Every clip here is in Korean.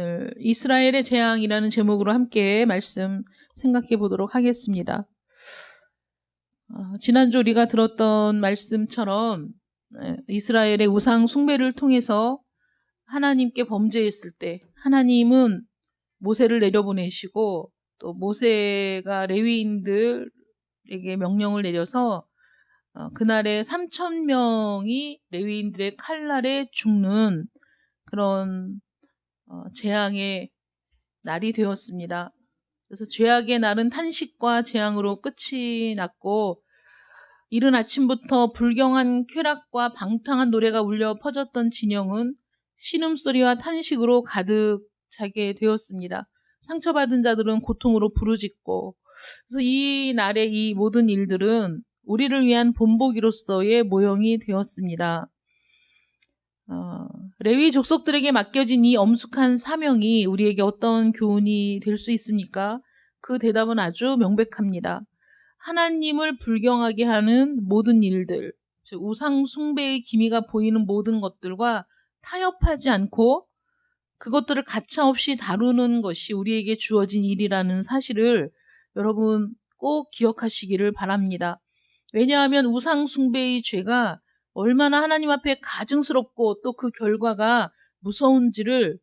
오늘 이스라엘의 재앙이라는 제목으로 함께 말씀 생각해 보도록 하겠습니다. 지난주 우리가 들었던 말씀처럼 이스라엘의 우상 숭배를 통해서 하나님께 범죄했을 때 하나님은 모세를 내려보내시고 또 모세가 레위인들에게 명령을 내려서 그날에 3,000명이 레위인들의 칼날에 죽는 그런 재앙의 날이 되었습니다. 그래서 죄악의 날은 탄식과 재앙으로 끝이 났고 이른 아침부터 불경한 쾌락과 방탕한 노래가 울려 퍼졌던 진영은 신음소리와 탄식으로 가득 차게 되었습니다. 상처받은 자들은 고통으로 부르짖고, 그래서 이 날의 이 모든 일들은 우리를 위한 본보기로서의 모형이 되었습니다. 레위 족속들에게 맡겨진 이 엄숙한 사명이 우리에게 어떤 교훈이 될 수 있습니까? 그 대답은 아주 명백합니다. 하나님을 불경하게 하는 모든 일들, 즉 우상 숭배의 기미가 보이는 모든 것들과 타협하지 않고 그것들을 가차없이 다루는 것이 우리에게 주어진 일이라는 사실을 여러분 꼭 기억하시기를 바랍니다. 왜냐하면 우상 숭배의 죄가 얼마나 하나님 앞에 가증스럽고 또 그 결과가 무서운지를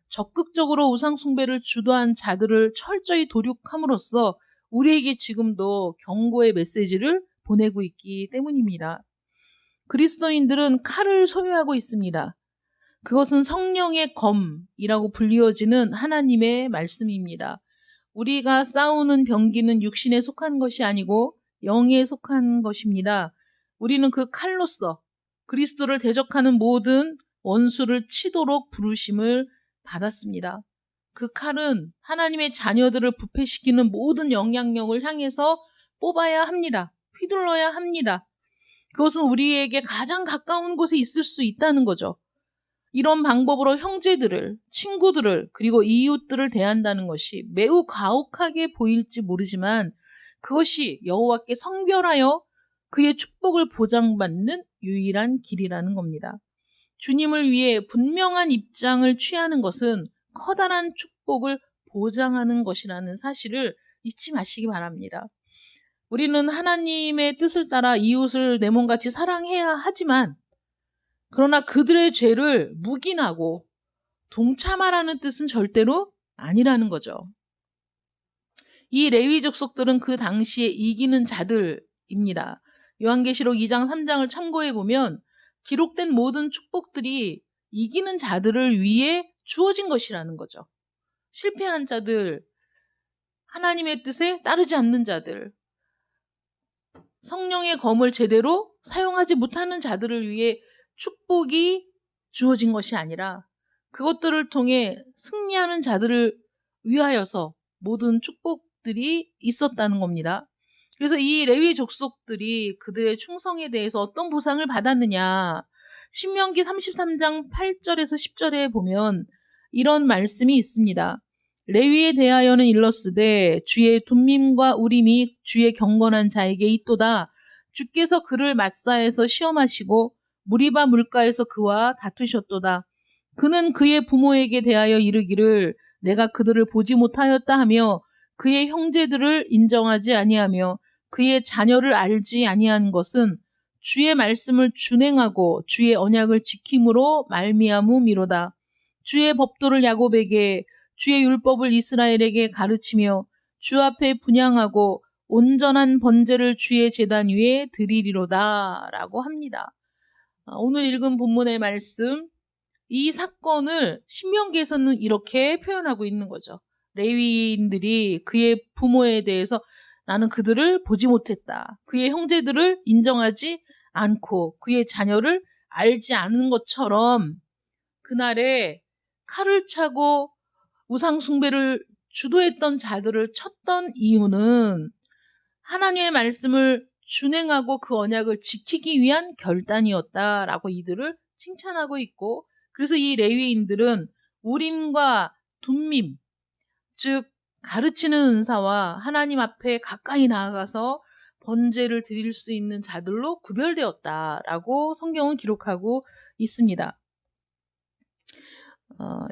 적극적으로 우상 숭배를 주도한 자들을 철저히 도륙함으로써 우리에게 지금도 경고의 메시지를 보내고 있기 때문입니다. 그리스도인들은 칼을 소유하고 있습니다. 그것은 성령의 검이라고 불리워지는 하나님의 말씀입니다. 우리가 싸우는 병기는 육신에 속한 것이 아니고 영에 속한 것입니다. 우리는 그 칼로서 그리스도를 대적하는 모든 원수를 치도록 부르심을 받았습니다. 그 칼은 하나님의 자녀들을 부패시키는 모든 영향력을 향해서 뽑아야 합니다. 휘둘러야 합니다. 그것은 우리에게 가장 가까운 곳에 있을 수 있다는 거죠. 이런 방법으로 형제들을, 친구들을, 그리고 이웃들을 대한다는 것이 매우 가혹하게 보일지 모르지만 그것이 여호와께 성별하여 그의 축복을 보장받는 유일한 길이라는 겁니다. 주님을 위해 분명한 입장을 취하는 것은 커다란 축복을 보장하는 것이라는 사실을 잊지 마시기 바랍니다. 우리는 하나님의 뜻을 따라 이웃을 내 몸같이 사랑해야 하지만 그러나 그들의 죄를 묵인하고 동참하라는 뜻은 절대로 아니라는 거죠. 이 레위 족속들은 그 당시에 이기는 자들입니다. 요한계시록 2장 3장을 참고해 보면 기록된 모든 축복들이 이기는 자들을 위해 주어진 것이라는 거죠. 실패한 자들, 하나님의 뜻에 따르지 않는 자들, 성령의 검을 제대로 사용하지 못하는 자들을 위해 축복이 주어진 것이 아니라 그것들을 통해 승리하는 자들을 위하여서 모든 축복들이 있었다는 겁니다. 그래서 이 레위 족속들이 그들의 충성에 대해서 어떤 보상을 받았느냐, 신명기 33장 8절에서 10절에 보면 이런 말씀이 있습니다. 레위에 대하여는 일렀으되 주의 둠밈과 우림이 주의 경건한 자에게 있도다. 주께서 그를 마사에서 시험하시고 무리바 물가에서 그와 다투셨도다. 그는 그의 부모에게 대하여 이르기를 내가 그들을 보지 못하였다 하며 그의 형제들을 인정하지 아니하며 그의 자녀를 알지 아니한 것은 주의 말씀을 준행하고 주의 언약을 지킴으로 말미암음이로다. 주의 법도를 야곱에게 주의 율법을 이스라엘에게 가르치며 주 앞에 분향하고 온전한 번제를 주의 제단 위에 드리리로다 라고 합니다. 오늘 읽은 본문의 말씀, 이 사건을 신명기에서는 이렇게 표현하고 있는 거죠. 레위인들이 그의 부모에 대해서 나는 그들을 보지 못했다. 그의 형제들을 인정하지 않고 그의 자녀를 알지 않은 것처럼 그날에 칼을 차고 우상 숭배를 주도했던 자들을 쳤던 이유는 하나님의 말씀을 준행하고 그 언약을 지키기 위한 결단이었다라고 이들을 칭찬하고 있고, 그래서 이 레위인들은 우림과 둠밈, 즉 가르치는 은사와 하나님 앞에 가까이 나아가서 번제를 드릴 수 있는 자들로 구별되었다라고 성경은 기록하고 있습니다.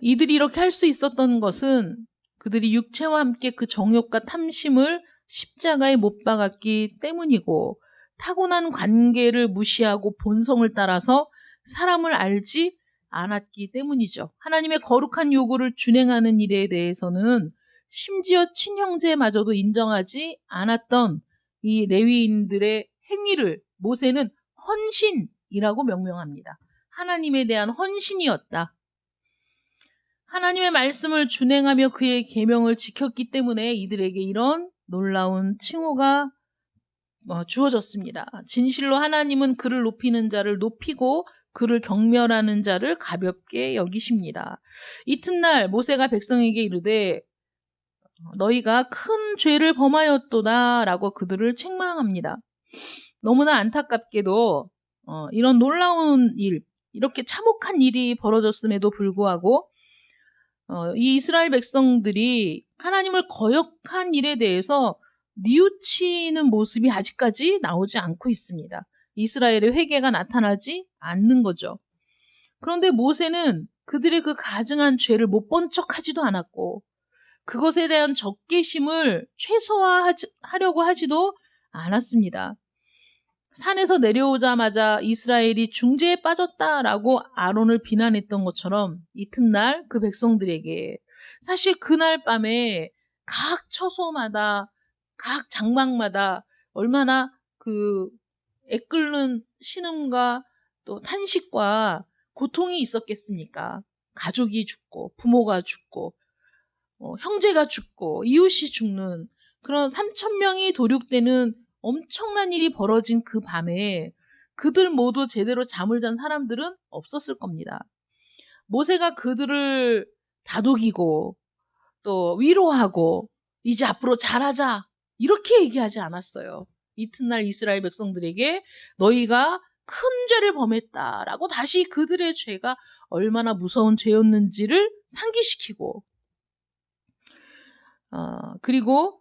이들이 이렇게 할 수 있었던 것은 그들이 육체와 함께 그 정욕과 탐심을 십자가에 못 박았기 때문이고, 타고난 관계를 무시하고 본성을 따라서 사람을 알지 않았기 때문이죠. 하나님의 거룩한 요구를 준행하는 일에 대해서는 심지어 친형제마저도 인정하지 않았던 이 레위인들의 행위를 모세는 헌신이라고 명명합니다. 하나님에 대한 헌신이었다. 하나님의 말씀을 준행하며 그의 계명을 지켰기 때문에 이들에게 이런 놀라운 칭호가 주어졌습니다. 진실로 하나님은 그를 높이는 자를 높이고 그를 경멸하는 자를 가볍게 여기십니다. 이튿날 모세가 백성에게 이르되 너희가 큰 죄를 범하였도다 라고 그들을 책망합니다. 너무나 안타깝게도 이런 놀라운 일, 이렇게 참혹한 일이 벌어졌음에도 불구하고 이 이스라엘 백성들이 하나님을 거역한 일에 대해서 뉘우치는 모습이 아직까지 나오지 않고 있습니다. 이스라엘의 회개가 나타나지 않는 거죠. 그런데 모세는 그들의 그 가증한 죄를 못 본 척하지도 않았고 그것에 대한 적개심을 최소화하려고 하지도 않았습니다. 산에서 내려오자마자 이스라엘이 중죄에 빠졌다라고 아론을 비난했던 것처럼 이튿날 그 백성들에게 사실 그날 밤에 각 처소마다 각 장막마다 얼마나 그 애끓는 신음과 또 탄식과 고통이 있었겠습니까? 가족이 죽고 부모가 죽고 형제가 죽고 이웃이 죽는 그런 3,000명이 도륙되는 엄청난 일이 벌어진 그 밤에 그들 모두 제대로 잠을 잔 사람들은 없었을 겁니다. 모세가 그들을 다독이고 또 위로하고 이제 앞으로 잘하자 이렇게 얘기하지 않았어요. 이튿날 이스라엘 백성들에게 너희가 큰 죄를 범했다라고 다시 그들의 죄가 얼마나 무서운 죄였는지를 상기시키고 그리고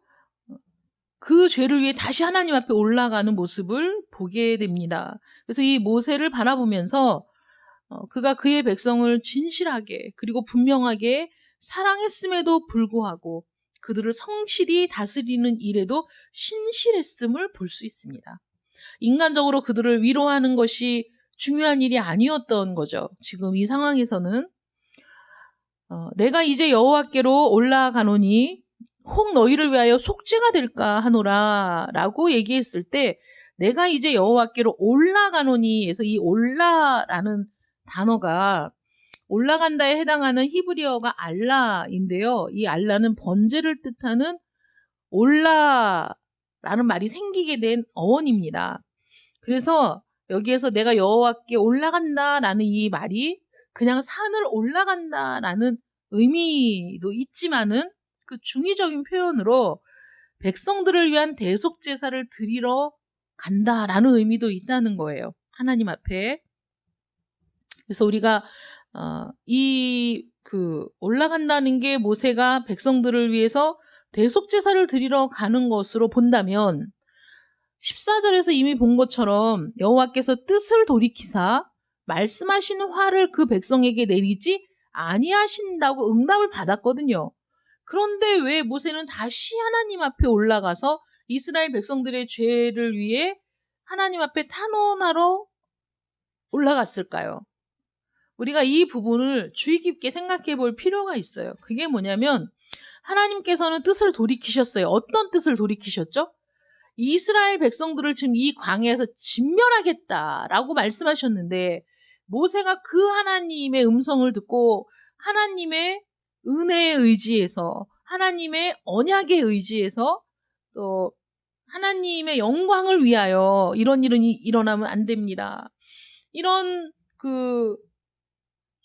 그 죄를 위해 다시 하나님 앞에 올라가는 모습을 보게 됩니다. 그래서 이 모세를 바라보면서 그가 그의 백성을 진실하게 그리고 분명하게 사랑했음에도 불구하고 그들을 성실히 다스리는 일에도 신실했음을 볼 수 있습니다. 인간적으로 그들을 위로하는 것이 중요한 일이 아니었던 거죠. 지금 이 상황에서는 내가 이제 여호와께로 올라가노니 혹 너희를 위하여 속죄가 될까 하노라 라고 얘기했을 때 내가 이제 여호와께로 올라가노니 해서 이 올라라는 단어가 올라간다에 해당하는 히브리어가 알라인데요. 이 알라는 번제를 뜻하는 올라라는 말이 생기게 된 어원입니다. 그래서 여기에서 내가 여호와께 올라간다라는 이 말이 그냥 산을 올라간다라는 의미도 있지만은 그 중의적인 표현으로 백성들을 위한 대속 제사를 드리러 간다라는 의미도 있다는 거예요. 하나님 앞에. 그래서 우리가 올라간다는 게 모세가 백성들을 위해서 대속 제사를 드리러 가는 것으로 본다면 14절에서 이미 본 것처럼 여호와께서 뜻을 돌이키사 말씀하신 화를 그 백성에게 내리지 아니하신다고 응답을 받았거든요. 그런데 왜 모세는 다시 하나님 앞에 올라가서 이스라엘 백성들의 죄를 위해 하나님 앞에 탄원하러 올라갔을까요? 우리가 이 부분을 주의 깊게 생각해 볼 필요가 있어요. 그게 뭐냐면 하나님께서는 뜻을 돌이키셨어요. 어떤 뜻을 돌이키셨죠? 이스라엘 백성들을 지금 이 광야에서 진멸하겠다라고 말씀하셨는데 모세가 그 하나님의 음성을 듣고 하나님의 은혜에 의지해서 하나님의 언약에 의지해서 또 하나님의 영광을 위하여 이런 일은 일어나면 안 됩니다. 이런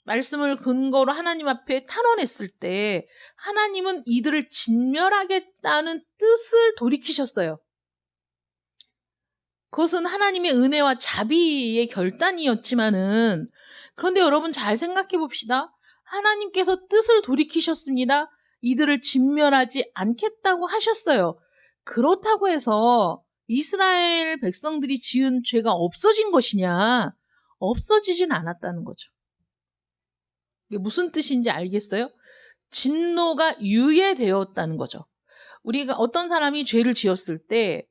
말씀을 근거로 하나님 앞에 탄원했을 때 하나님은 이들을 진멸하겠다는 뜻을 돌이키셨어요. 그것은 하나님의 은혜와 자비의 결단이었지만은 그런데 여러분 잘 생각해 봅시다. 하나님께서 뜻을 돌이키셨습니다. 이들을 진멸하지 않겠다고 하셨어요. 그렇다고 해서 이스라엘 백성들이 지은 죄가 없어진 것이냐? 없어지진 않았다는 거죠. 이게 무슨 뜻인지 알겠어요? 진노가 유예되었다는 거죠. 우리가 어떤 사람이 죄를 지었을 때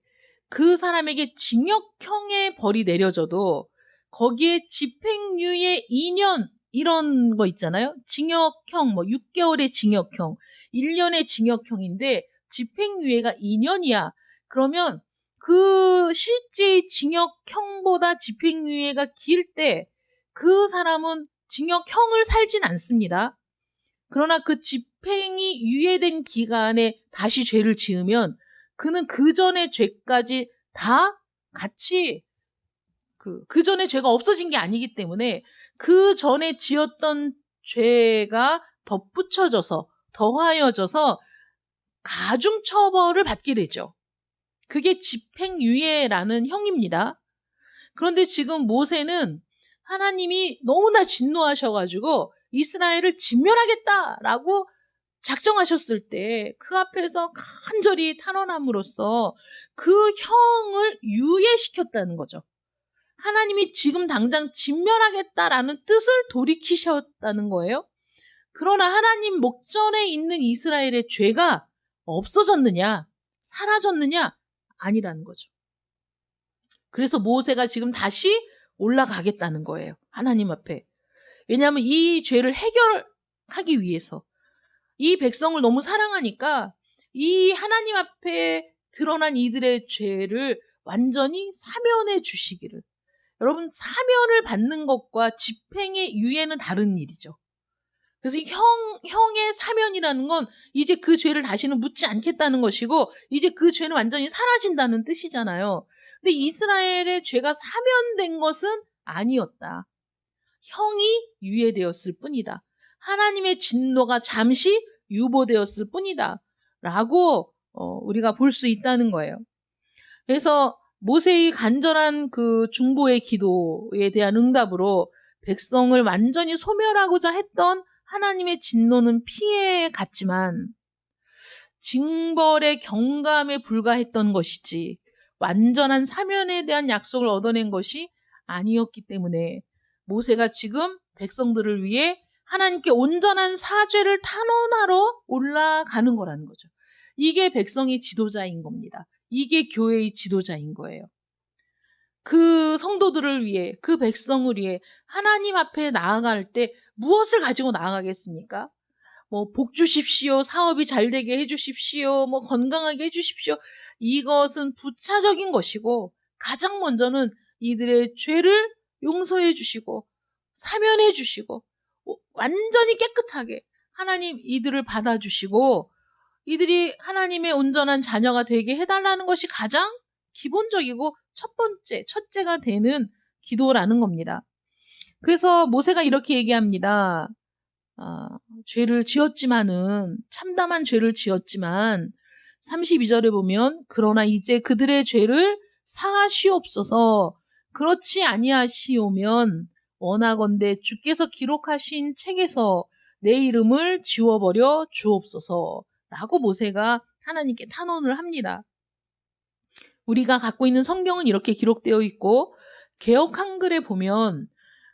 그 사람에게 징역형의 벌이 내려져도 거기에 집행유예 2년 이런 거 있잖아요. 징역형, 뭐 6개월의 징역형, 1년의 징역형인데 집행유예가 2년이야. 그러면 그 실제 징역형보다 집행유예가 길 때 그 사람은 징역형을 살진 않습니다. 그러나 그 집행이 유예된 기간에 다시 죄를 지으면 그는 그 전의 죄까지 다 같이 그 전에 죄가 없어진 게 아니기 때문에 그 전에 지었던 죄가 덧붙여져서 더하여져서 가중처벌을 받게 되죠. 그게 집행유예라는 형입니다. 그런데 지금 모세는 하나님이 너무나 진노하셔가지고 이스라엘을 진멸하겠다라고 작정하셨을 때 그 앞에서 간절히 탄원함으로써 그 형을 유예시켰다는 거죠. 하나님이 지금 당장 진멸하겠다라는 뜻을 돌이키셨다는 거예요. 그러나 하나님 목전에 있는 이스라엘의 죄가 없어졌느냐, 사라졌느냐? 아니라는 거죠. 그래서 모세가 지금 다시 올라가겠다는 거예요. 하나님 앞에. 왜냐하면 이 죄를 해결하기 위해서 이 백성을 너무 사랑하니까 이 하나님 앞에 드러난 이들의 죄를 완전히 사면해 주시기를. 여러분, 사면을 받는 것과 집행의 유예는 다른 일이죠. 그래서 형의 사면이라는 건 이제 그 죄를 다시는 묻지 않겠다는 것이고 이제 그 죄는 완전히 사라진다는 뜻이잖아요. 근데 이스라엘의 죄가 사면된 것은 아니었다. 형이 유예되었을 뿐이다. 하나님의 진노가 잠시 유보되었을 뿐이다. 라고 우리가 볼 수 있다는 거예요. 그래서 모세의 간절한 그 중보의 기도에 대한 응답으로 백성을 완전히 소멸하고자 했던 하나님의 진노는 피해 갔지만 징벌의 경감에 불과했던 것이지 완전한 사면에 대한 약속을 얻어낸 것이 아니었기 때문에 모세가 지금 백성들을 위해 하나님께 온전한 사죄를 탄원하러 올라가는 거라는 거죠. 이게 백성의 지도자인 겁니다. 이게 교회의 지도자인 거예요. 그 성도들을 위해, 그 백성을 위해 하나님 앞에 나아갈 때 무엇을 가지고 나아가겠습니까? 뭐 복 주십시오, 사업이 잘 되게 해주십시오, 뭐 건강하게 해주십시오. 이것은 부차적인 것이고 가장 먼저는 이들의 죄를 용서해 주시고 사면해 주시고 완전히 깨끗하게 하나님 이들을 받아주시고 이들이 하나님의 온전한 자녀가 되게 해달라는 것이 가장 기본적이고 첫째가 되는 기도라는 겁니다. 그래서 모세가 이렇게 얘기합니다. 죄를 지었지만은 참담한 죄를 지었지만 32절에 보면 그러나 이제 그들의 죄를 사하시옵소서. 그렇지 아니하시오면 원하건대 주께서 기록하신 책에서 내 이름을 지워버려 주옵소서. 라고 모세가 하나님께 탄원을 합니다. 우리가 갖고 있는 성경은 이렇게 기록되어 있고 개역 한글에 보면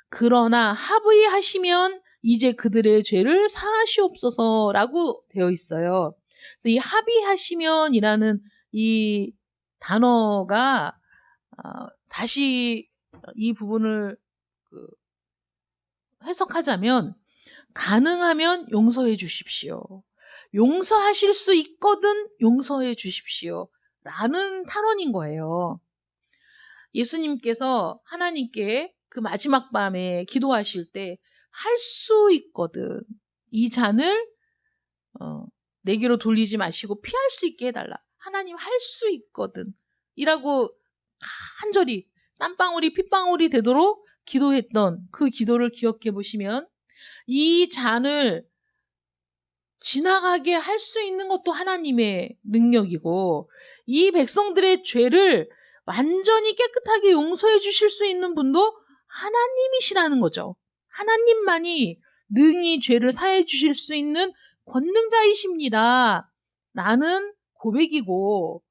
그러나 합의하시면 이제 그들의 죄를 사하시옵소서라고 되어 있어요. 그래서 이 합의하시면이라는 이 단어가 다시 이 부분을 해석하자면 가능하면 용서해 주십시오. 용서하실 수 있거든 용서해 주십시오. 라는 탄원인 거예요. 예수님께서 하나님께 그 마지막 밤에 기도하실 때 할 수 있거든 이 잔을 내게로 돌리지 마시고 피할 수 있게 해달라. 하나님 할 수 있거든 이라고 간절히 땀방울이 핏방울이 되도록 기도했던 그 기도를 기억해 보시면 이 잔을 지나가게 할 수 있는 것도 하나님의 능력이고 이 백성들의 죄를 완전히 깨끗하게 용서해 주실 수 있는 분도 하나님이시라는 거죠. 하나님만이 능히 죄를 사해 주실 수 있는 권능자이십니다. 라는 고백이고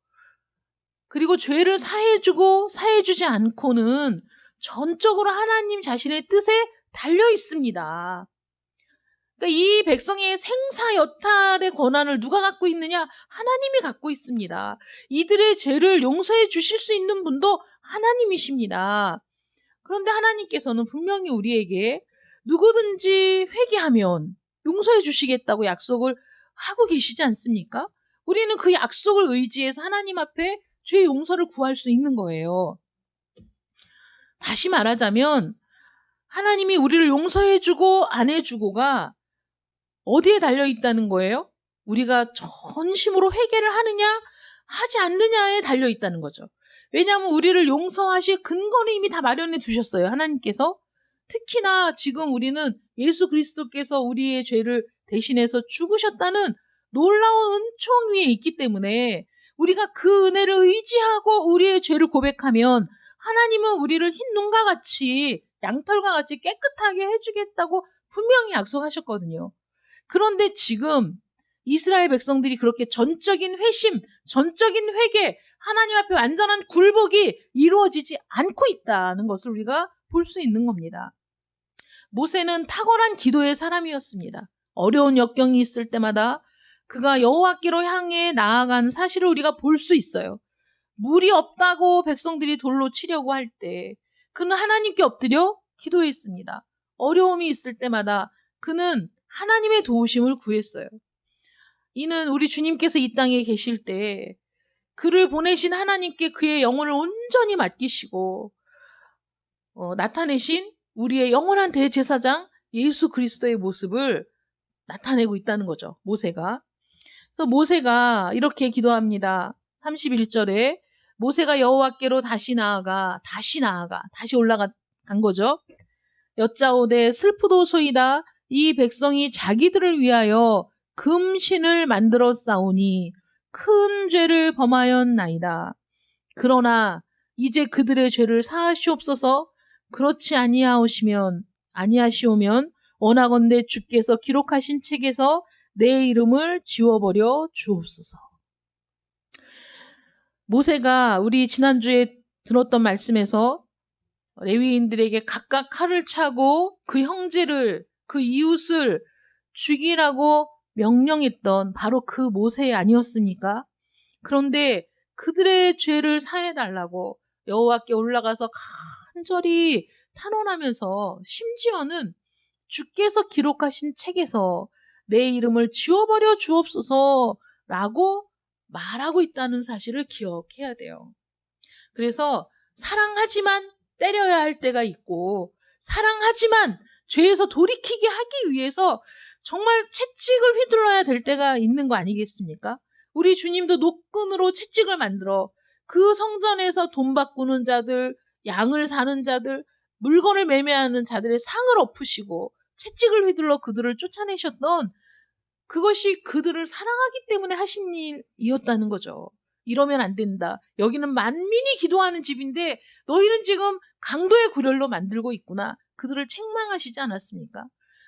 그리고 죄를 사해주고 사해주지 않고는 전적으로 하나님 자신의 뜻에 달려 있습니다. 그러니까 이 백성의 생사여탈의 권한을 누가 갖고 있느냐? 하나님이 갖고 있습니다. 이들의 죄를 용서해 주실 수 있는 분도 하나님이십니다. 그런데 하나님께서는 분명히 우리에게 누구든지 회개하면 용서해 주시겠다고 약속을 하고 계시지 않습니까? 우리는 그 약속을 의지해서 하나님 앞에 죄 용서를 구할 수 있는 거예요. 다시 말하자면 하나님이 우리를 용서해주고 안 해주고가 어디에 달려있다는 거예요? 우리가 전심으로 회개를 하느냐 하지 않느냐에 달려있다는 거죠. 왜냐하면 우리를 용서하실 근거는 이미 다 마련해 두셨어요. 하나님께서. 특히나 지금 우리는 예수 그리스도께서 우리의 죄를 대신해서 죽으셨다는 놀라운 은총 위에 있기 때문에 우리가 그 은혜를 의지하고 우리의 죄를 고백하면 하나님은 우리를 흰 눈과 같이 양털과 같이 깨끗하게 해주겠다고 분명히 약속하셨거든요. 그런데 지금 이스라엘 백성들이 그렇게 전적인 회심, 전적인 회개, 하나님 앞에 완전한 굴복이 이루어지지 않고 있다는 것을 우리가 볼 수 있는 겁니다. 모세는 탁월한 기도의 사람이었습니다. 어려운 역경이 있을 때마다 그가 여호와께로 향해 나아간 사실을 우리가 볼 수 있어요. 물이 없다고 백성들이 돌로 치려고 할 때 그는 하나님께 엎드려 기도했습니다. 어려움이 있을 때마다 그는 하나님의 도우심을 구했어요. 이는 우리 주님께서 이 땅에 계실 때 그를 보내신 하나님께 그의 영혼을 온전히 맡기시고 나타내신 우리의 영원한 대제사장 예수 그리스도의 모습을 나타내고 있다는 거죠. 모세가. 그래서 모세가 이렇게 기도합니다. 31절에 모세가 여호와께로 다시 올라간 거죠. 여짜오되 슬프도소이다. 이 백성이 자기들을 위하여 금신을 만들어 싸우니 큰 죄를 범하였나이다. 그러나 이제 그들의 죄를 사하시옵소서. 그렇지 아니하시오면 원하건대 주께서 기록하신 책에서 내 이름을 지워버려 주옵소서. 모세가 우리 지난주에 들었던 말씀에서 레위인들에게 각각 칼을 차고 그 형제를, 그 이웃을 죽이라고 명령했던 바로 그 모세 아니었습니까? 그런데 그들의 죄를 사해달라고 여호와께 올라가서 간절히 탄원하면서 심지어는 주께서 기록하신 책에서 내 이름을 지워버려 주옵소서라고 말하고 있다는 사실을 기억해야 돼요. 그래서 사랑하지만 때려야 할 때가 있고 사랑하지만 죄에서 돌이키게 하기 위해서 정말 채찍을 휘둘러야 될 때가 있는 거 아니겠습니까? 우리 주님도 노끈으로 채찍을 만들어 그 성전에서 돈 바꾸는 자들, 양을 사는 자들, 물건을 매매하는 자들의 상을 엎으시고 채찍을 휘둘러 그들을 쫓아내셨던 그것이 그들을 사랑하기 때문에 하신 일이었다는 거죠. 이러면 안 된다. 여기는 만민이 기도하는 집인데 너희는 지금 강도의 굴열로 만들고 있구나. 그들을 책망하시지 않았습니까?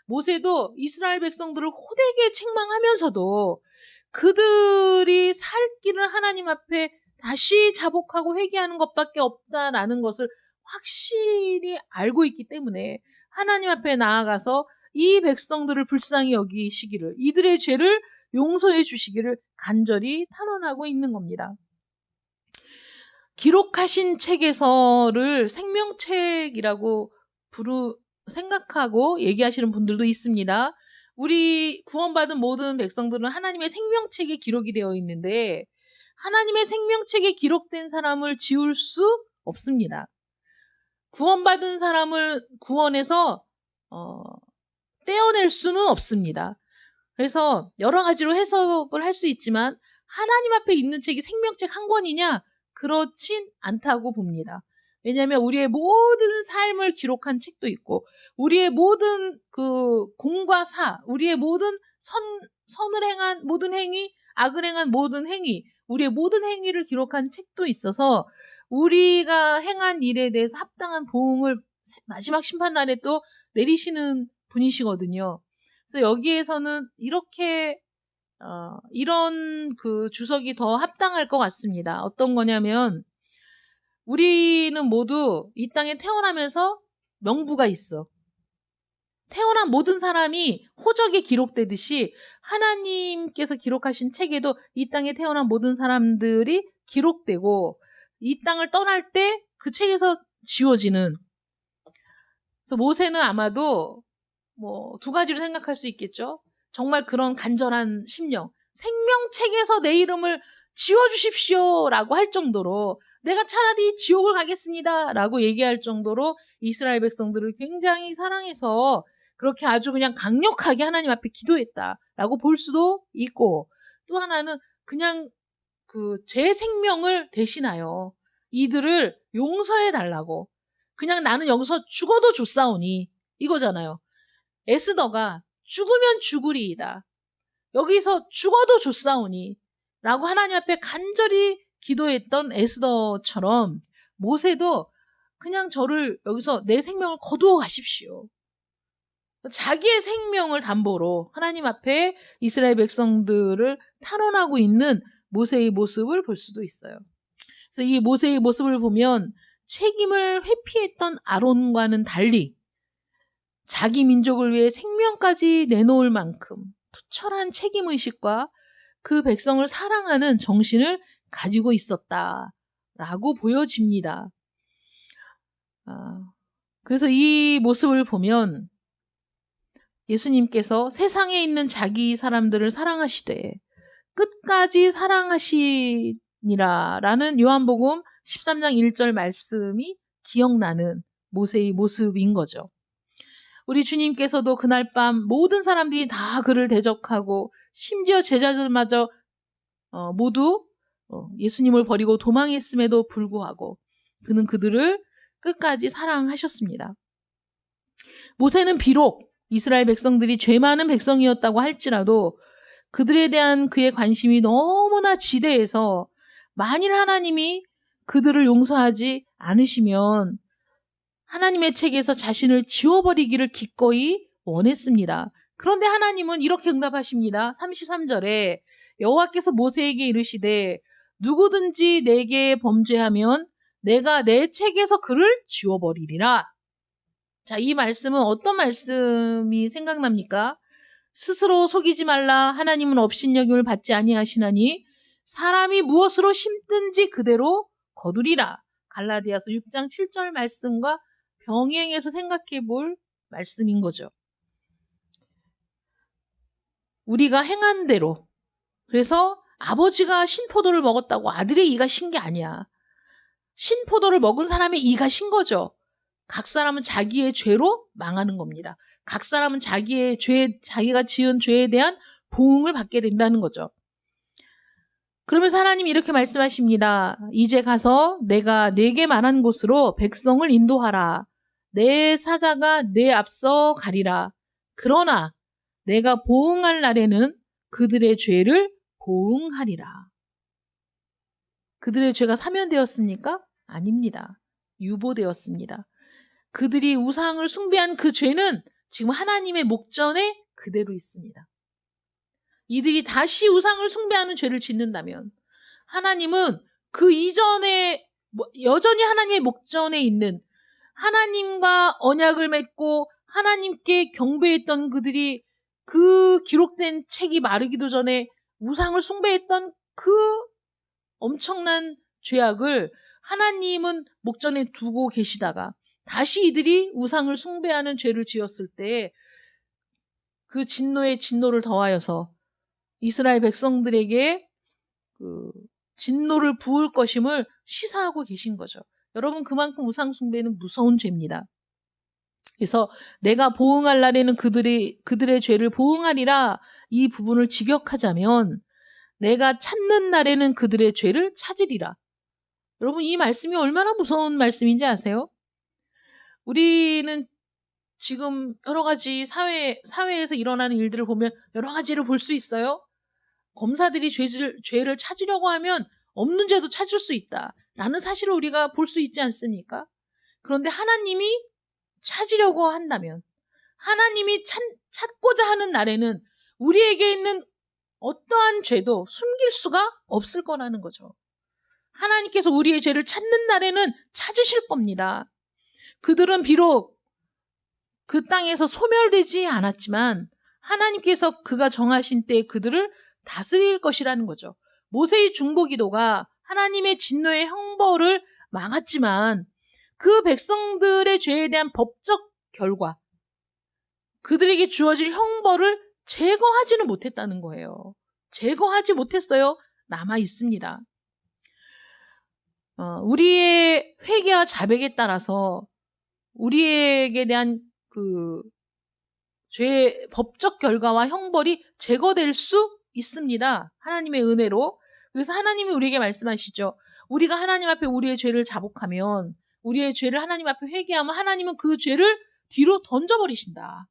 모세도 이스라엘 백성들을 호되게 책망하면서도 그들이 살 길을 하나님 앞에 다시 자복하고 회개하는 것밖에 없다라는 것을 확실히 알고 있기 때문에 하나님 앞에 나아가서 이 백성들을 불쌍히 여기시기를, 이들의 죄를 용서해 주시기를 간절히 탄원하고 있는 겁니다. 기록하신 책에서를 생명책이라고 생각하고 얘기하시는 분들도 있습니다. 우리 구원받은 모든 백성들은 하나님의 생명책에 기록이 되어 있는데 하나님의 생명책에 기록된 사람을 지울 수 없습니다. 구원받은 사람을 구원해서 떼어낼 수는 없습니다. 그래서 여러 가지로 해석을 할 수 있지만 하나님 앞에 있는 책이 생명책 한 권이냐? 그렇진 않다고 봅니다. 왜냐하면 우리의 모든 삶을 기록한 책도 있고 우리의 모든 그 공과 사, 우리의 모든 선을 행한 모든 행위, 악을 행한 모든 행위, 우리의 모든 행위를 기록한 책도 있어서 우리가 행한 일에 대해서 합당한 보응을 마지막 심판날에 또 내리시는 분이시거든요. 그래서 여기에서는 이렇게 이런 그 주석이 더 합당할 것 같습니다. 어떤 거냐면 우리는 모두 이 땅에 태어나면서 명부가 있어. 태어난 모든 사람이 호적에 기록되듯이 하나님께서 기록하신 책에도 이 땅에 태어난 모든 사람들이 기록되고 이 땅을 떠날 때 그 책에서 지워지는. 그래서 모세는 아마도 뭐 두 가지로 생각할 수 있겠죠. 정말 그런 간절한 심령, 생명책에서 내 이름을 지워주십시오라고 할 정도로 내가 차라리 지옥을 가겠습니다라고 얘기할 정도로 이스라엘 백성들을 굉장히 사랑해서 그렇게 아주 그냥 강력하게 하나님 앞에 기도했다라고 볼 수도 있고, 또 하나는 그냥 제 생명을 대신하여 이들을 용서해 달라고, 그냥 나는 여기서 죽어도 좋사오니 이거잖아요. 에스더가 죽으면 죽으리이다, 여기서 죽어도 좋사오니 라고 하나님 앞에 간절히 기도했던 에스더처럼 모세도 그냥 저를 여기서 내 생명을 거두어 가십시오, 자기의 생명을 담보로 하나님 앞에 이스라엘 백성들을 탄원하고 있는 모세의 모습을 볼 수도 있어요. 그래서 이 모세의 모습을 보면 책임을 회피했던 아론과는 달리 자기 민족을 위해 생명까지 내놓을 만큼 투철한 책임의식과 그 백성을 사랑하는 정신을 가지고 있었다라고 보여집니다. 그래서 이 모습을 보면 예수님께서 세상에 있는 자기 사람들을 사랑하시되 끝까지 사랑하시니라라는 요한복음 13장 1절 말씀이 기억나는 모세의 모습인 거죠. 우리 주님께서도 그날 밤 모든 사람들이 다 그를 대적하고 심지어 제자들마저 모두 예수님을 버리고 도망했음에도 불구하고 그는 그들을 끝까지 사랑하셨습니다. 모세는 비록 이스라엘 백성들이 죄 많은 백성이었다고 할지라도 그들에 대한 그의 관심이 너무나 지대해서 만일 하나님이 그들을 용서하지 않으시면 하나님의 책에서 자신을 지워버리기를 기꺼이 원했습니다. 그런데 하나님은 이렇게 응답하십니다. 33절에 여호와께서 모세에게 이르시되 누구든지 내게 범죄하면 내가 내 책에서 그를 지워버리리라. 자, 이 말씀은 어떤 말씀이 생각납니까? 스스로 속이지 말라. 하나님은 업신여김을 받지 아니하시나니 사람이 무엇으로 심든지 그대로 거두리라. 갈라디아서 6장 7절 말씀과 병행해서 생각해 볼 말씀인 거죠. 우리가 행한 대로, 그래서 아버지가 신포도를 먹었다고 아들의 이가 신 게 아니야. 신포도를 먹은 사람의 이가 신 거죠. 각 사람은 자기의 죄로 망하는 겁니다. 각 사람은 자기의 죄, 자기가 지은 죄에 대한 보응을 받게 된다는 거죠. 그러면서 하나님이 이렇게 말씀하십니다. 이제 가서 내가 네게 말한 곳으로 백성을 인도하라. 내 사자가 내 앞서 가리라. 그러나 내가 보응할 날에는 그들의 죄를 보응하리라. 그들의 죄가 사면되었습니까? 아닙니다. 유보되었습니다. 그들이 우상을 숭배한 그 죄는 지금 하나님의 목전에 그대로 있습니다. 이들이 다시 우상을 숭배하는 죄를 짓는다면 하나님은 그 이전에 여전히 하나님의 목전에 있는, 하나님과 언약을 맺고 하나님께 경배했던 그들이 그 기록된 책이 마르기도 전에 우상을 숭배했던 그 엄청난 죄악을 하나님은 목전에 두고 계시다가 다시 이들이 우상을 숭배하는 죄를 지었을 때 그 진노에 진노를 더하여서 이스라엘 백성들에게 그 진노를 부을 것임을 시사하고 계신 거죠. 여러분, 그만큼 우상 숭배는 무서운 죄입니다. 그래서 내가 보응할 날에는 그들의 죄를 보응하리라, 이 부분을 직역하자면 내가 찾는 날에는 그들의 죄를 찾으리라. 여러분, 이 말씀이 얼마나 무서운 말씀인지 아세요? 우리는 지금 여러 가지 사회에서 일어나는 일들을 보면 여러 가지를 볼 수 있어요. 검사들이 죄를 찾으려고 하면 없는 죄도 찾을 수 있다라는 사실을 우리가 볼 수 있지 않습니까? 그런데 하나님이 찾으려고 한다면, 하나님이 찾고자 하는 날에는 우리에게 있는 어떠한 죄도 숨길 수가 없을 거라는 거죠. 하나님께서 우리의 죄를 찾는 날에는 찾으실 겁니다. 그들은 비록 그 땅에서 소멸되지 않았지만 하나님께서 그가 정하신 때에 그들을 다스릴 것이라는 거죠. 모세의 중보기도가 하나님의 진노의 형벌을 막았지만 그 백성들의 죄에 대한 법적 결과, 그들에게 주어질 형벌을 제거하지는 못했다는 거예요. 제거하지 못했어요. 남아 있습니다. 우리의 회개와 자백에 따라서 우리에게 대한 그 죄의 법적 결과와 형벌이 제거될 수 있습니다. 하나님의 은혜로. 그래서 하나님이 우리에게 말씀하시죠. 우리가 하나님 앞에 우리의 죄를 자복하면, 우리의 죄를 하나님 앞에 회개하면 하나님은 그 죄를 뒤로 던져버리신다.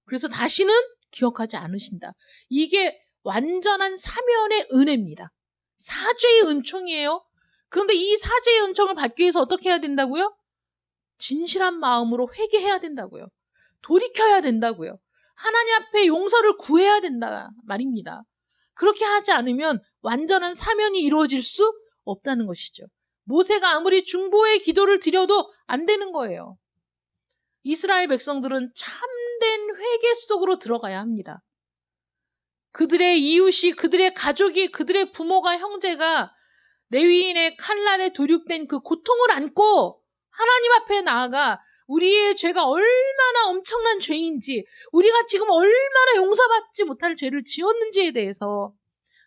그래서 다시는 기억하지 않으신다. 이게 완전한 사면의 은혜입니다. 사죄의 은총이에요. 그런데 이 사죄의 은총을 받기 위해서 어떻게 해야 된다고요? 진실한 마음으로 회개해야 된다고요. 돌이켜야 된다고요. 하나님 앞에 용서를 구해야 된다 말입니다. 그렇게 하지 않으면 완전한 사면이 이루어질 수 없다는 것이죠. 모세가 아무리 중보의 기도를 드려도 안 되는 거예요. 이스라엘 백성들은 참된 회개 속으로 들어가야 합니다. 그들의 이웃이, 그들의 가족이, 그들의 부모가, 형제가 레위인의 칼날에 도륙된 그 고통을 안고 하나님 앞에 나아가 우리의 죄가 얼마나 엄청난 죄인지, 우리가 지금 얼마나 용서받지 못할 죄를 지었는지에 대해서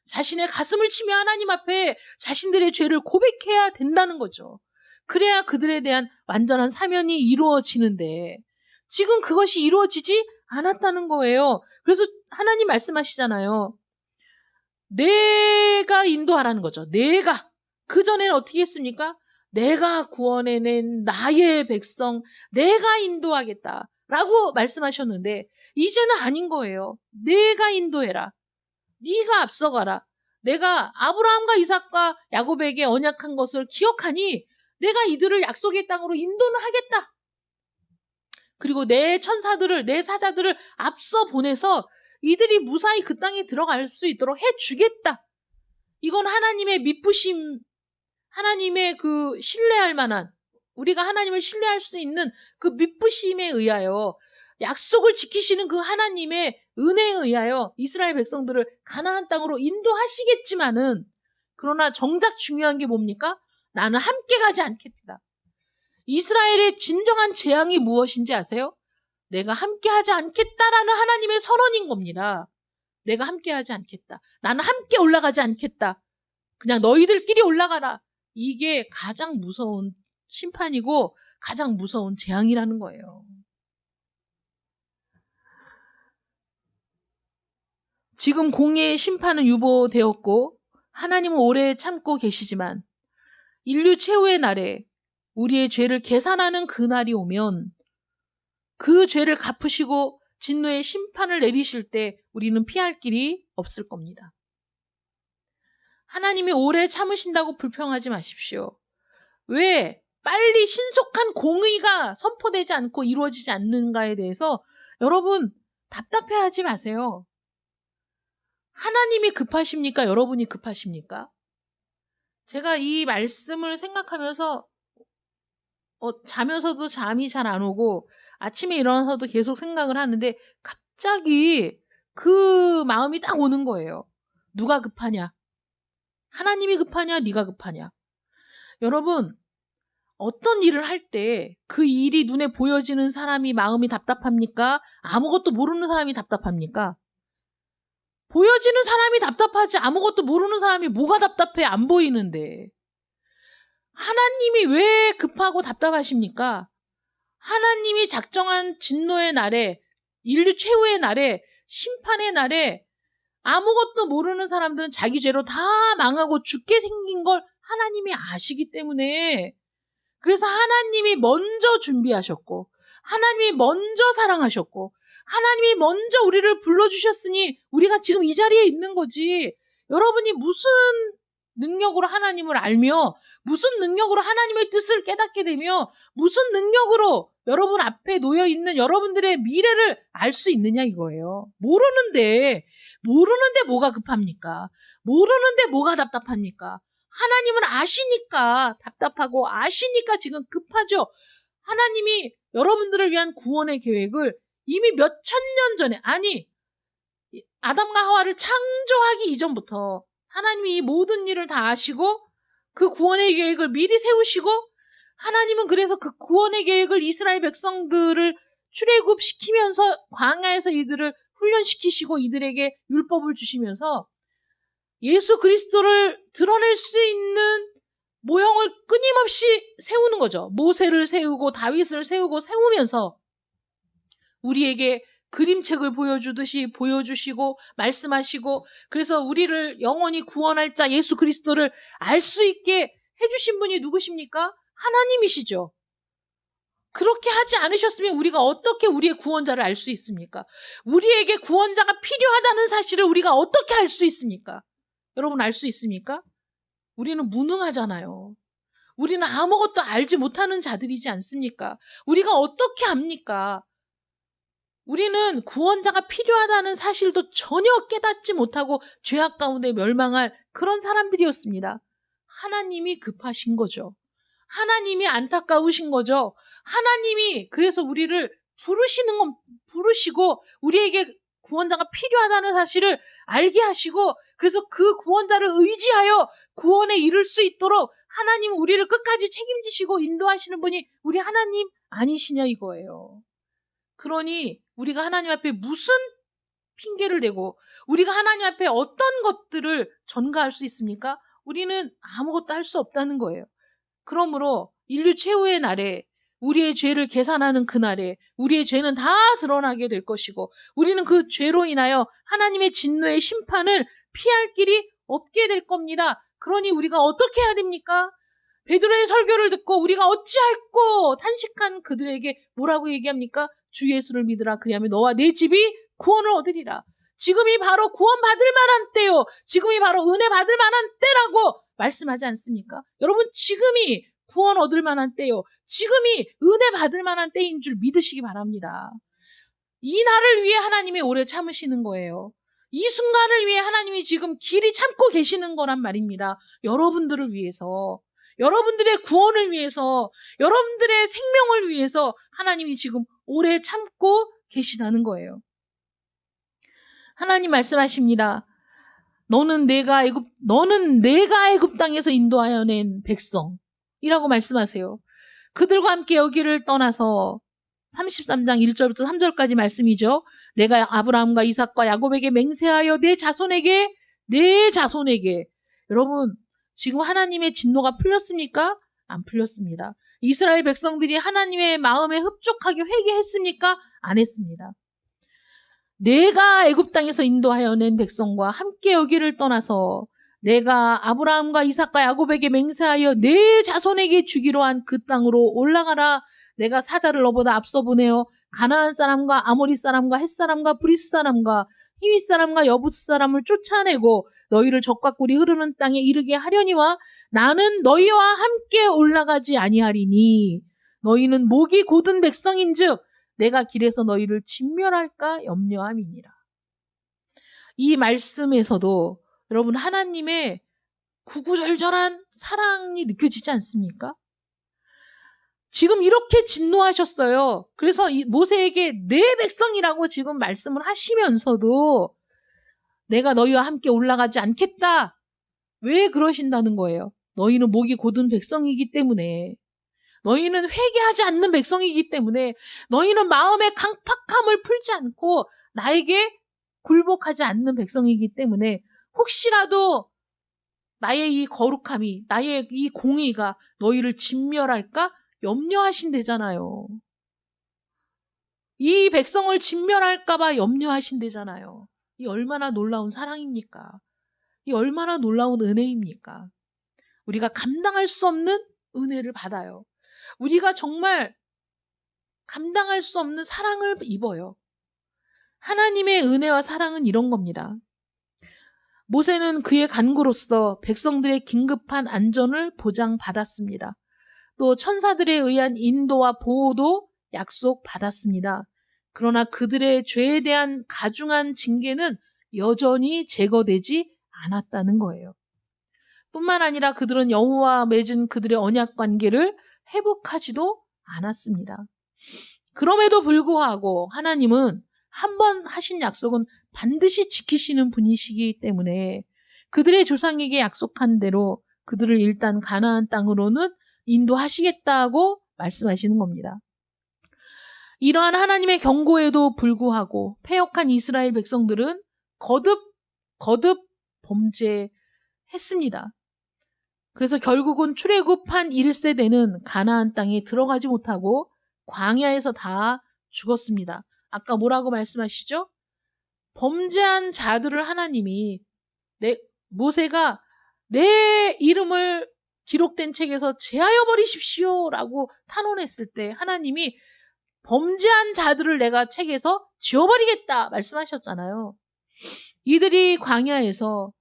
자신의 가슴을 치며 하나님 앞에 자신들의 죄를 고백해야 된다는 거죠. 그래야 그들에 대한 완전한 사면이 이루어지는데 지금 그것이 이루어지지 않았다는 거예요. 그래서 하나님 말씀하시잖아요. 내가 인도하라는 거죠. 내가. 그전에는 어떻게 했습니까? 내가 구원해낸 나의 백성, 내가 인도하겠다라고 말씀하셨는데 이제는 아닌 거예요. 내가 인도해라. 네가 앞서가라. 내가 아브라함과 이삭과 야곱에게 언약한 것을 기억하니 내가 이들을 약속의 땅으로 인도는 하겠다. 그리고 내 천사들을, 내 사자들을 앞서 보내서 이들이 무사히 그 땅에 들어갈 수 있도록 해주겠다. 이건 하나님의 미쁘심, 하나님의 그 신뢰할 만한, 우리가 하나님을 신뢰할 수 있는 그 미쁘심에 의하여 약속을 지키시는 그 하나님의 은혜에 의하여 이스라엘 백성들을 가나안 땅으로 인도하시겠지만은, 그러나 정작 중요한 게 뭡니까? 나는 함께 가지 않겠다. 이스라엘의 진정한 재앙이 무엇인지 아세요? 내가 함께 하지 않겠다라는 하나님의 선언인 겁니다. 내가 함께 하지 않겠다. 나는 함께 올라가지 않겠다. 그냥 너희들끼리 올라가라. 이게 가장 무서운 심판이고 가장 무서운 재앙이라는 거예요. 지금 공의의 심판은 유보되었고 하나님은 오래 참고 계시지만 인류 최후의 날에 우리의 죄를 계산하는 그날이 오면 그 죄를 갚으시고 진노의 심판을 내리실 때 우리는 피할 길이 없을 겁니다. 하나님이 오래 참으신다고 불평하지 마십시오. 왜 빨리 신속한 공의가 선포되지 않고 이루어지지 않는가에 대해서 여러분 답답해하지 마세요. 하나님이 급하십니까? 여러분이 급하십니까? 제가 이 말씀을 생각하면서 자면서도 잠이 잘 안 오고 아침에 일어나서도 계속 생각을 하는데 갑자기 그 마음이 딱 오는 거예요. 누가 급하냐? 하나님이 급하냐? 네가 급하냐? 여러분, 어떤 일을 할 때 그 일이 눈에 보여지는 사람이 마음이 답답합니까? 아무것도 모르는 사람이 답답합니까? 보여지는 사람이 답답하지 아무것도 모르는 사람이 뭐가 답답해? 안 보이는데. 하나님이 왜 급하고 답답하십니까? 하나님이 작정한 진노의 날에, 인류 최후의 날에, 심판의 날에 아무것도 모르는 사람들은 자기 죄로 다 망하고 죽게 생긴 걸 하나님이 아시기 때문에, 그래서 하나님이 먼저 준비하셨고 하나님이 먼저 사랑하셨고 하나님이 먼저 우리를 불러주셨으니 우리가 지금 이 자리에 있는 거지. 여러분이 무슨 능력으로 하나님을 알며 무슨 능력으로 하나님의 뜻을 깨닫게 되며 무슨 능력으로 여러분 앞에 놓여있는 여러분들의 미래를 알 수 있느냐 이거예요. 모르는데 뭐가 급합니까? 모르는데 뭐가 답답합니까? 하나님은 아시니까 답답하고 아시니까 지금 급하죠. 하나님이 여러분들을 위한 구원의 계획을 이미 몇 천 년 전에, 아니 아담과 하와를 창조하기 이전부터 하나님이 이 모든 일을 다 아시고 그 구원의 계획을 미리 세우시고, 하나님은 그래서 그 구원의 계획을 이스라엘 백성들을 출애굽시키면서 광야에서 이들을 훈련시키시고 이들에게 율법을 주시면서 예수 그리스도를 드러낼 수 있는 모형을 끊임없이 세우는 거죠. 모세를 세우고 다윗을 세우면서 우리에게 그림책을 보여주듯이 보여주시고 말씀하시고, 그래서 우리를 영원히 구원할 자 예수 그리스도를 알 수 있게 해주신 분이 누구십니까? 하나님이시죠. 그렇게 하지 않으셨으면 우리가 어떻게 우리의 구원자를 알 수 있습니까? 우리에게 구원자가 필요하다는 사실을 우리가 어떻게 알 수 있습니까? 여러분, 알 수 있습니까? 우리는 무능하잖아요. 우리는 아무것도 알지 못하는 자들이지 않습니까? 우리가 어떻게 압니까? 우리는 구원자가 필요하다는 사실도 전혀 깨닫지 못하고 죄악 가운데 멸망할 그런 사람들이었습니다. 하나님이 급하신 거죠. 하나님이 안타까우신 거죠. 하나님이 그래서 우리를 부르시고 우리에게 구원자가 필요하다는 사실을 알게 하시고, 그래서 그 구원자를 의지하여 구원에 이를 수 있도록 하나님은 우리를 끝까지 책임지시고 인도하시는 분이 우리 하나님 아니시냐 이거예요. 그러니 우리가 하나님 앞에 무슨 핑계를 대고 우리가 하나님 앞에 어떤 것들을 전가할 수 있습니까? 우리는 아무것도 할 수 없다는 거예요. 그러므로 인류 최후의 날에, 우리의 죄를 계산하는 그날에 우리의 죄는 다 드러나게 될 것이고, 우리는 그 죄로 인하여 하나님의 진노의 심판을 피할 길이 없게 될 겁니다. 그러니 우리가 어떻게 해야 됩니까? 베드로의 설교를 듣고 우리가 어찌할꼬 탄식한 그들에게 뭐라고 얘기합니까? 주 예수를 믿으라. 그리하면 너와 내 집이 구원을 얻으리라. 지금이 바로 구원받을 만한 때요, 지금이 바로 은혜 받을 만한 때라고 말씀하지 않습니까? 여러분, 지금이 구원 얻을 만한 때요, 지금이 은혜 받을 만한 때인 줄 믿으시기 바랍니다. 이 날을 위해 하나님이 오래 참으시는 거예요. 이 순간을 위해 하나님이 지금 길이 참고 계시는 거란 말입니다. 여러분들을 위해서, 여러분들의 구원을 위해서, 여러분들의 생명을 위해서 하나님이 지금 오래 참고 계시다는 거예요. 하나님 말씀하십니다. 너는 내가 애굽 땅에서 인도하여 낸 백성이라고 말씀하세요. 그들과 함께 여기를 떠나서 33장 1절부터 3절까지 말씀이죠. 내가 아브라함과 이삭과 야곱에게 맹세하여 내 자손에게. 여러분, 지금 하나님의 진노가 풀렸습니까? 안 풀렸습니다. 이스라엘 백성들이 하나님의 마음에 흡족하게 회개했습니까? 안 했습니다. 내가 애굽 땅에서 인도하여 낸 백성과 함께 여기를 떠나서 내가 아브라함과 이삭과 야곱에게 맹세하여 내 자손에게 주기로 한 그 땅으로 올라가라. 내가 사자를 너보다 앞서 보내어 가나안 사람과 아모리 사람과 헷 사람과 브리스 사람과 히윗 사람과 여부스 사람을 쫓아내고 너희를 적과 꿀이 흐르는 땅에 이르게 하려니와 나는 너희와 함께 올라가지 아니하리니 너희는 목이 곧은 백성인즉 내가 길에서 너희를 진멸할까 염려함이니라. 이 말씀에서도 여러분, 하나님의 구구절절한 사랑이 느껴지지 않습니까? 지금 이렇게 진노하셨어요. 그래서 모세에게 내 백성이라고 지금 말씀을 하시면서도 내가 너희와 함께 올라가지 않겠다. 왜 그러신다는 거예요? 너희는 목이 곧은 백성이기 때문에, 너희는 회개하지 않는 백성이기 때문에, 너희는 마음의 강팍함을 풀지 않고 나에게 굴복하지 않는 백성이기 때문에 혹시라도 나의 이 거룩함이, 나의 이 공의가 너희를 진멸할까 염려하신대잖아요. 이 백성을 진멸할까봐 염려하신대잖아요. 이 얼마나 놀라운 사랑입니까? 이 얼마나 놀라운 은혜입니까? 우리가 감당할 수 없는 은혜를 받아요. 우리가 정말 감당할 수 없는 사랑을 입어요. 하나님의 은혜와 사랑은 이런 겁니다. 모세는 그의 간구로서 백성들의 긴급한 안전을 보장받았습니다. 또 천사들에 의한 인도와 보호도 약속받았습니다. 그러나 그들의 죄에 대한 가중한 징계는 여전히 제거되지 않았다는 거예요. 뿐만 아니라 그들은 여호와와 맺은 그들의 언약 관계를 회복하지도 않았습니다. 그럼에도 불구하고 하나님은 한 번 하신 약속은 반드시 지키시는 분이시기 때문에 그들의 조상에게 약속한 대로 그들을 일단 가나안 땅으로는 인도하시겠다고 말씀하시는 겁니다. 이러한 하나님의 경고에도 불구하고 패역한 이스라엘 백성들은 거듭 범죄했습니다. 그래서 결국은 출애굽한 1세대는 가나안 땅에 들어가지 못하고 광야에서 다 죽었습니다. 아까 뭐라고 말씀하시죠? 범죄한 자들을 하나님이 모세가 내 이름을 기록된 책에서 제하여 버리십시오 라고 탄원했을 때 하나님이 범죄한 자들을 내가 책에서 지워버리겠다 말씀하셨잖아요. 이들이 광야에서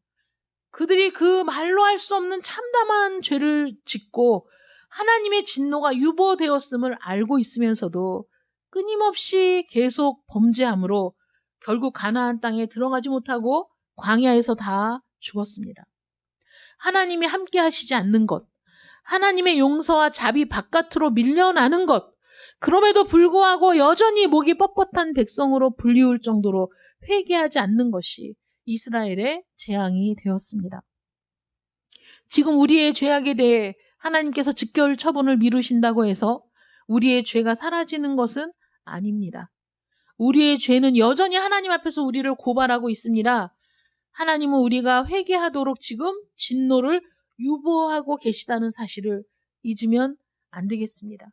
그들이 그 말로 할 수 없는 참담한 죄를 짓고 하나님의 진노가 유보되었음을 알고 있으면서도 끊임없이 계속 범죄함으로 결국 가나안 땅에 들어가지 못하고 광야에서 다 죽었습니다. 하나님이 함께 하시지 않는 것, 하나님의 용서와 자비 바깥으로 밀려나는 것, 그럼에도 불구하고 여전히 목이 뻣뻣한 백성으로 불리울 정도로 회개하지 않는 것이 이스라엘의 재앙이 되었습니다. 지금 우리의 죄악에 대해 하나님께서 즉결 처분을 미루신다고 해서 우리의 죄가 사라지는 것은 아닙니다. 우리의 죄는 여전히 하나님 앞에서 우리를 고발하고 있습니다. 하나님은 우리가 회개하도록 지금 진노를 유보하고 계시다는 사실을 잊으면 안 되겠습니다.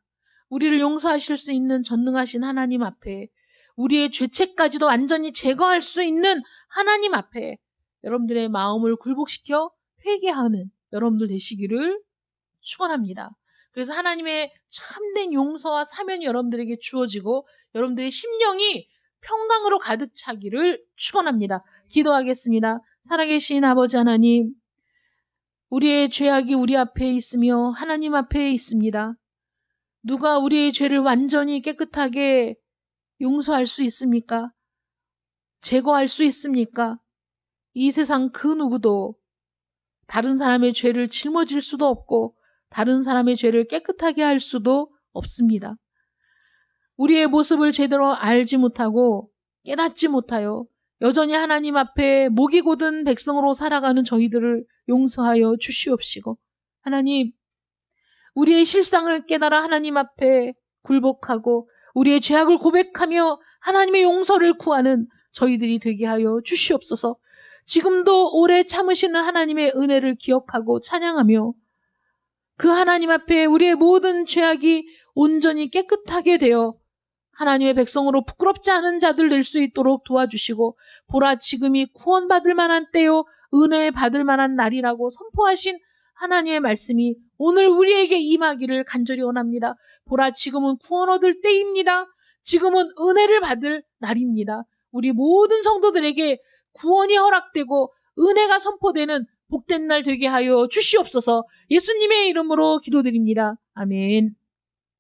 우리를 용서하실 수 있는 전능하신 하나님 앞에 우리의 죄책까지도 완전히 제거할 수 있는 하나님 앞에 여러분들의 마음을 굴복시켜 회개하는 여러분들 되시기를 축원합니다. 그래서 하나님의 참된 용서와 사면이 여러분들에게 주어지고 여러분들의 심령이 평강으로 가득 차기를 축원합니다. 기도하겠습니다. 살아계신 아버지 하나님, 우리의 죄악이 우리 앞에 있으며 하나님 앞에 있습니다. 누가 우리의 죄를 완전히 깨끗하게 용서할 수 있습니까? 제거할 수 있습니까? 이 세상 그 누구도 다른 사람의 죄를 짊어질 수도 없고 다른 사람의 죄를 깨끗하게 할 수도 없습니다. 우리의 모습을 제대로 알지 못하고 깨닫지 못하여 여전히 하나님 앞에 목이 곧은 백성으로 살아가는 저희들을 용서하여 주시옵시고, 하나님, 우리의 실상을 깨달아 하나님 앞에 굴복하고 우리의 죄악을 고백하며 하나님의 용서를 구하는 저희들이 되게 하여 주시옵소서. 지금도 오래 참으시는 하나님의 은혜를 기억하고 찬양하며 그 하나님 앞에 우리의 모든 죄악이 온전히 깨끗하게 되어 하나님의 백성으로 부끄럽지 않은 자들 될 수 있도록 도와주시고, 보라 지금이 구원받을 만한 때요 은혜 받을 만한 날이라고 선포하신 하나님의 말씀이 오늘 우리에게 임하기를 간절히 원합니다. 보라 지금은 구원 얻을 때입니다. 지금은 은혜를 받을 날입니다. 우리 모든 성도들에게 구원이 허락되고 은혜가 선포되는 복된 날 되게 하여 주시옵소서. 예수님의 이름으로 기도드립니다. 아멘.